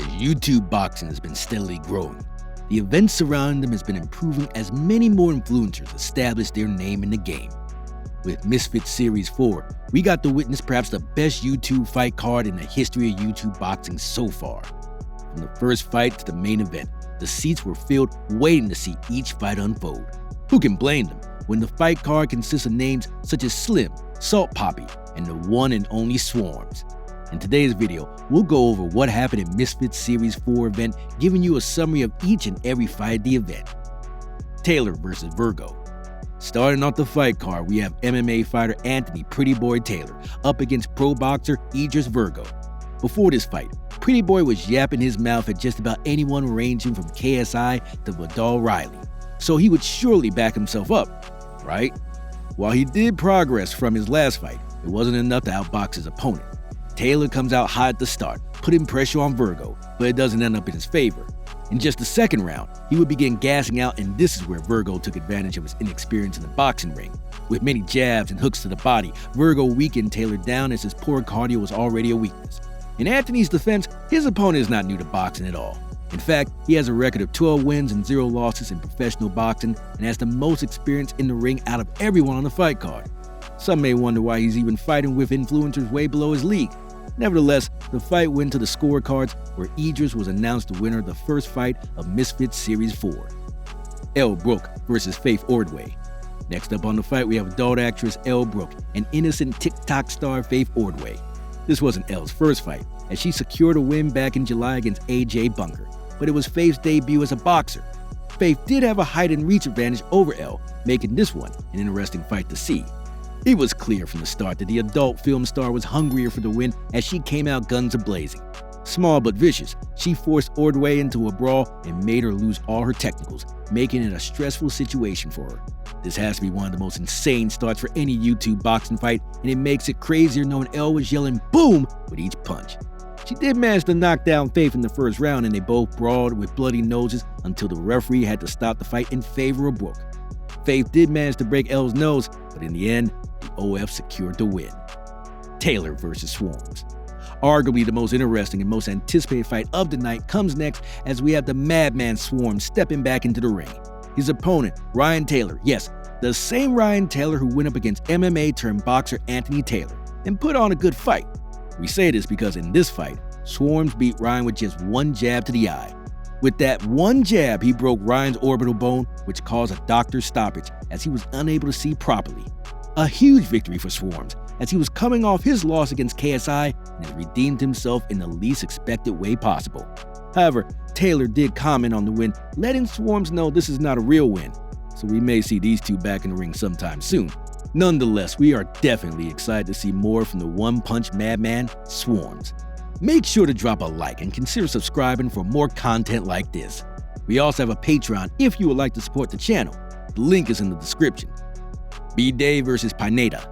As YouTube boxing has been steadily growing, the events surrounding them has been improving as many more influencers establish their name in the game. With MisFits Series 4, we got to witness perhaps the best YouTube fight card in the history of YouTube boxing so far. From the first fight to the main event, the seats were filled waiting to see each fight unfold. Who can blame them when the fight card consists of names such as Slim, Salt Poppy, and the one and only Swarms. In today's video, we'll go over what happened in MisFits Series 4 event, giving you a summary of each and every fight of the event. Taylor versus Virgo. Starting off the fight card, we have MMA fighter Anthony Pretty Boy Taylor up against pro boxer Idris Virgo. Before this fight, Pretty Boy was yapping his mouth at just about anyone ranging from KSI to Vidal Riley, so he would surely back himself up, right? While he did progress from his last fight, it wasn't enough to outbox his opponent. Taylor comes out hot at the start, putting pressure on Virgo, but it doesn't end up in his favor. In just the second round, he would begin gassing out, and this is where Virgo took advantage of his inexperience in the boxing ring. With many jabs and hooks to the body, Virgo weakened Taylor down as his poor cardio was already a weakness. In Anthony's defense, his opponent is not new to boxing at all. In fact, he has a record of 12 wins and 0 losses in professional boxing and has the most experience in the ring out of everyone on the fight card. Some may wonder why he's even fighting with influencers way below his league. Nevertheless, the fight went to the scorecards, where Idris was announced the winner of the first fight of MisFits Series 4. Elle Brooke versus Faith Ordway. Next up on the fight, we have adult actress Elle Brooke and innocent TikTok star Faith Ordway. This wasn't Elle's first fight, as she secured a win back in July against AJ Bunker, but it was Faith's debut as a boxer. Faith did have a height and reach advantage over Elle, making this one an interesting fight to see. It was clear from the start that the adult film star was hungrier for the win as she came out guns a-blazing. Small but vicious, she forced Ordway into a brawl and made her lose all her technicals, making it a stressful situation for her. This has to be one of the most insane starts for any YouTube boxing fight, and it makes it crazier knowing Elle was yelling "boom" with each punch. She did manage to knock down Faith in the first round, and they both brawled with bloody noses until the referee had to stop the fight in favor of Brooke. Faith did manage to break Elle's nose, but in the end, the OF secured the win. Taylor versus Swarms. Arguably the most interesting and most anticipated fight of the night comes next, as we have the madman Swarms stepping back into the ring. His opponent, Ryan Taylor, yes, the same Ryan Taylor who went up against MMA-turned-boxer Anthony Taylor and put on a good fight. We say this because in this fight, Swarms beat Ryan with just one jab to the eye. With that one jab, he broke Ryan's orbital bone, which caused a doctor's stoppage as he was unable to see properly. A huge victory for Swarms, as he was coming off his loss against KSI and has redeemed himself in the least expected way possible. However, Taylor did comment on the win, letting Swarms know this is not a real win, so we may see these two back in the ring sometime soon. Nonetheless, we are definitely excited to see more from the one-punch madman, Swarms. Make sure to drop a like and consider subscribing for more content like this. We also have a Patreon if you would like to support the channel. The link is in the description. B-Dave versus Pineda.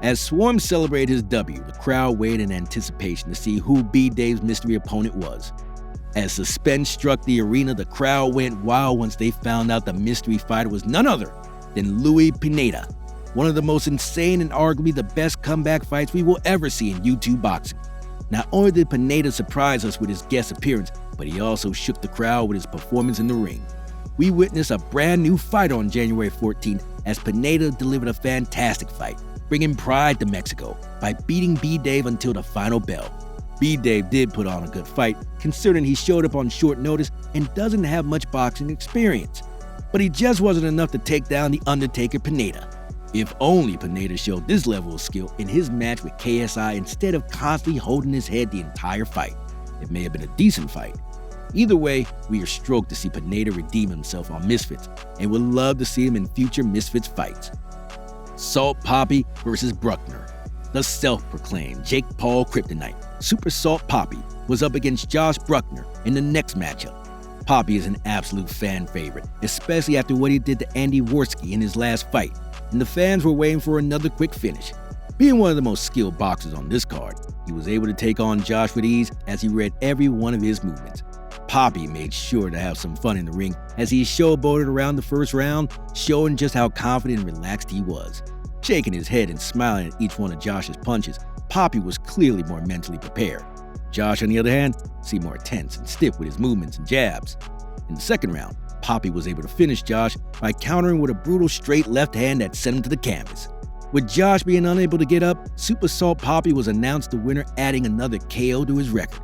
As Swarms celebrated his W, the crowd waited in anticipation to see who B-Dave's mystery opponent was. As suspense struck the arena, the crowd went wild once they found out the mystery fighter was none other than Luis Pineda, one of the most insane and arguably the best comeback fights we will ever see in YouTube boxing. Not only did Pineda surprise us with his guest appearance, but he also shook the crowd with his performance in the ring. We witnessed a brand new fight on January 14th as Pineda delivered a fantastic fight, bringing pride to Mexico by beating B-Dave until the final bell. B-Dave did put on a good fight, considering he showed up on short notice and doesn't have much boxing experience. But he just wasn't enough to take down the Undertaker Pineda. If only Pineda showed this level of skill in his match with KSI instead of constantly holding his head the entire fight. It may have been a decent fight. Either way, we are stoked to see Pineda redeem himself on MisFits, and would love to see him in future MisFits fights. Salt Poppy versus Bruckner. The self-proclaimed Jake Paul Kryptonite, Super Salt Poppy, was up against Josh Bruckner in the next matchup. Poppy is an absolute fan favorite, especially after what he did to Andy Worski in his last fight, and the fans were waiting for another quick finish. Being one of the most skilled boxers on this card, he was able to take on Josh with ease as he read every one of his movements. Poppy made sure to have some fun in the ring as he showboated around the first round, showing just how confident and relaxed he was. Shaking his head and smiling at each one of Josh's punches, Poppy was clearly more mentally prepared. Josh, on the other hand, seemed more tense and stiff with his movements and jabs. In the second round, Poppy was able to finish Josh by countering with a brutal straight left hand that sent him to the canvas. With Josh being unable to get up, Super Salt Poppy was announced the winner, adding another KO to his record.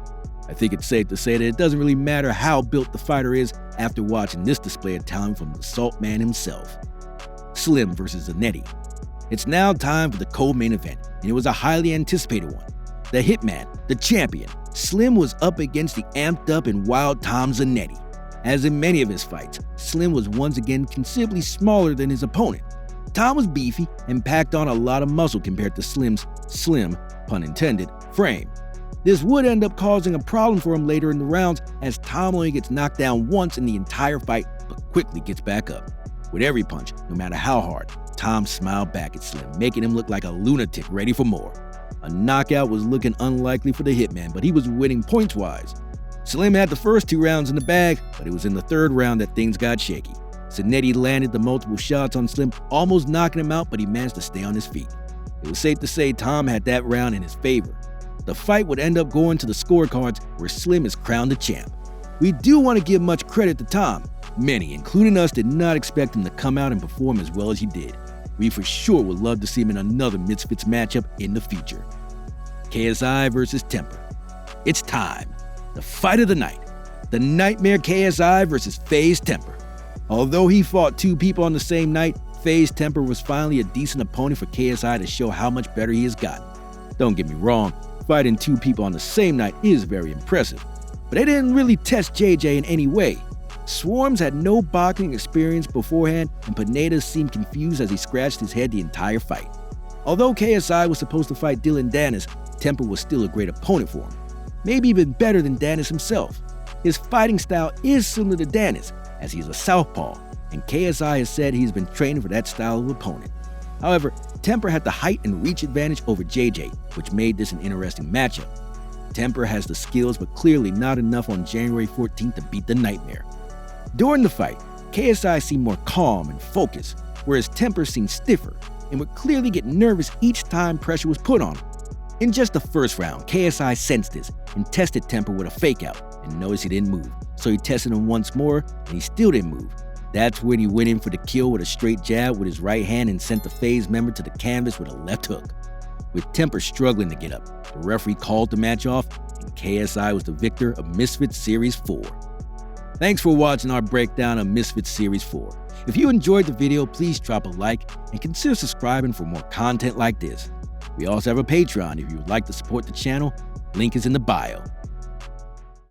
I think it's safe to say that it doesn't really matter how built the fighter is after watching this display of talent from the Salt Man himself. Slim versus Zanetti. It's now time for the co-main event, and it was a highly anticipated one. The Hitman, the champion, Slim was up against the amped up and wild Tom Zanetti. As in many of his fights, Slim was once again considerably smaller than his opponent. Tom was beefy and packed on a lot of muscle compared to Slim's slim, pun intended, frame. This would end up causing a problem for him later in the rounds, as Tom only gets knocked down once in the entire fight but quickly gets back up. With every punch, no matter how hard, Tom smiled back at Slim, making him look like a lunatic ready for more. A knockout was looking unlikely for the Hitman, but he was winning points-wise. Slim had the first 2 rounds in the bag, but it was in the third round that things got shaky. Zanetti landed the multiple shots on Slim, almost knocking him out, but he managed to stay on his feet. It was safe to say Tom had that round in his favor. The fight would end up going to the scorecards, where Slim is crowned the champ. We do want to give much credit to Tom. Many, including us, did not expect him to come out and perform as well as he did. We for sure would love to see him in another Misfits matchup in the future. KSI versus Temper. It's time. The fight of the night. The Nightmare KSI versus Faze Temper. Although he fought 2 people on the same night, Faze Temper was finally a decent opponent for KSI to show how much better he has gotten. Don't get me wrong, fighting 2 people on the same night is very impressive, but they didn't really test JJ in any way. Swarms had no boxing experience beforehand, and Pineda seemed confused as he scratched his head the entire fight. Although KSI was supposed to fight Dylan Dennis, Temper was still a great opponent for him. Maybe even better than Dennis himself. His fighting style is similar to Dennis, as he's a southpaw, and KSI has said he's been training for that style of opponent. However, Temper had the height and reach advantage over JJ, which made this an interesting matchup. Temper has the skills, but clearly not enough on January 14th to beat the Nightmare. During the fight, KSI seemed more calm and focused, whereas Temper seemed stiffer and would clearly get nervous each time pressure was put on him. In just the first round, KSI sensed this and tested Temper with a fake out and noticed he didn't move, so he tested him once more and he still didn't move. That's when he went in for the kill with a straight jab with his right hand and sent the Faze member to the canvas with a left hook. With Temper struggling to get up, the referee called the match off, and KSI was the victor of MisFits Series 4. Thanks for watching our breakdown of MisFits Series 4. If you enjoyed the video, please drop a like and consider subscribing for more content like this. We also have a Patreon if you would like to support the channel. Link is in the bio.